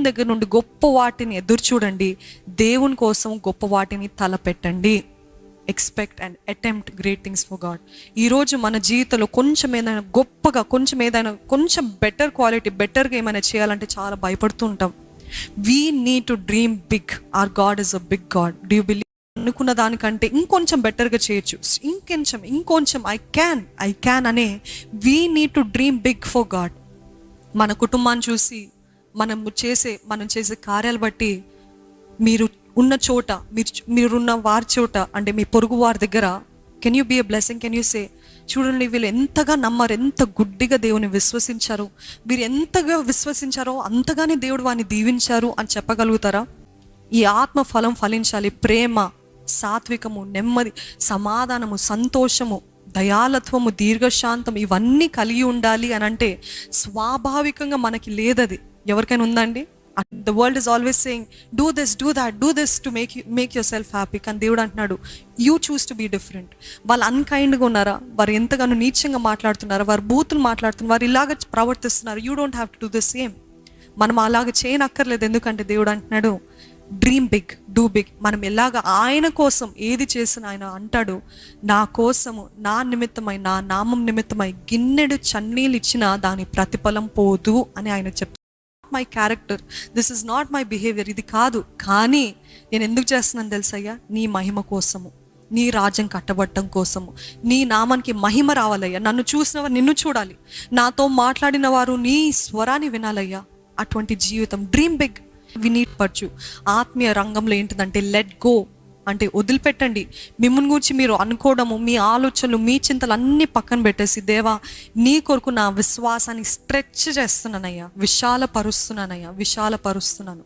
దగ్గర నుండి గొప్ప వాటిని ఎదురు చూడండి, దేవుని కోసం గొప్ప వాటిని తలపెట్టండి. Expect and attempt great things for God. ఈరోజు మన జీవితంలో కొంచెం ఏదైనా గొప్పగా, కొంచెం బెటర్ క్వాలిటీ, బెటర్గా ఏమైనా చేయాలంటే చాలా భయపడుతూ ఉంటాం. We need to dream big. Our God is a big God. Do you believe? అనుకున్న దానికంటే ఇంకొంచెం బెటర్గా చేయొచ్చు, ఇంకొంచెం ఐ క్యాన్ అనే we need to dream big for God. మన కుటుంబాన్ని చూసి, మనం చేసే కార్యాలు బట్టి, మీరు ఉన్న చోట, మీరున్న వారి చోట, అంటే మీ పొరుగు వారి దగ్గర, can you be a blessing? Can you say, చూడండి వీళ్ళు ఎంతగా నమ్మారు, ఎంత గుడ్డిగా దేవుని విశ్వసించారు, వీరు ఎంతగా విశ్వసించారో అంతగానే దేవుడు వారిని దీవించారు అని చెప్పగలుగుతారా? ఈ ఆత్మ ఫలం ఫలించాలి. ప్రేమ, సాత్వికము, నెమ్మది, సమాధానము, సంతోషము, దయాలత్వము, దీర్ఘశాంతం, ఇవన్నీ కలిగి ఉండాలి అని అంటే స్వాభావికంగా మనకి లేదది. ఎవరికైనా ఉందండి? The world is always saying do this to make yourself happy. కానీ దేవుడు అంటున్నాడు, you choose to be different. వాళ్ళు అన్కైండ్గా ఉన్నారా, వారు ఎంతగానో నీచంగా మాట్లాడుతున్నారా, వారు బూతులు మాట్లాడుతున్నారు, వారు ఇలాగ ప్రవర్తిస్తున్నారు, you don't have to do the same. మనం అలాగ చేయనక్కర్లేదు. ఎందుకంటే దేవుడు అంటున్నాడు, డ్రీమ్ బిగ్, డూ బిగ్. మనం ఎలాగ ఆయన కోసం ఏది చేసినా ఆయన అంటాడు, నా కోసము, నా నిమిత్తమై, నా నామం నిమిత్తమై గిన్నెడు చన్నీళ్ళు ఇచ్చినా దాని ప్రతిఫలం పోదు అని ఆయన చెప్తాడు. My character, this is not my behaviour, ఇది కాదు. కానీ నేను ఎందుకు చేస్తున్నాను తెలుసయ్యా? నీ మహిమ కోసము, నీ రాజ్యం కట్టబడటం కోసము, నీ నామానికి మహిమ రావాలయ్యా. నన్ను చూసిన వారు నిన్ను చూడాలి, నాతో మాట్లాడిన వారు నీ స్వరాన్ని వినాలయ్యా. అటువంటి జీవితం, డ్రీమ్ బిగ్. వి నీడ్ పర్చు. ఆత్మీయ రంగంలో ఏంటిదంటే లెట్ గో, అంటే వదిలిపెట్టండి. మిమ్మల్ని గురించి మీరు అనుకోవడము, మీ ఆలోచనలు, మీ చింతలు అన్నీ పక్కన పెట్టేసి, దేవా నీ కొరకు నా విశ్వాసాన్ని స్ట్రెచ్ చేస్తున్నానయ్యా, విశాలపరుస్తున్నాను.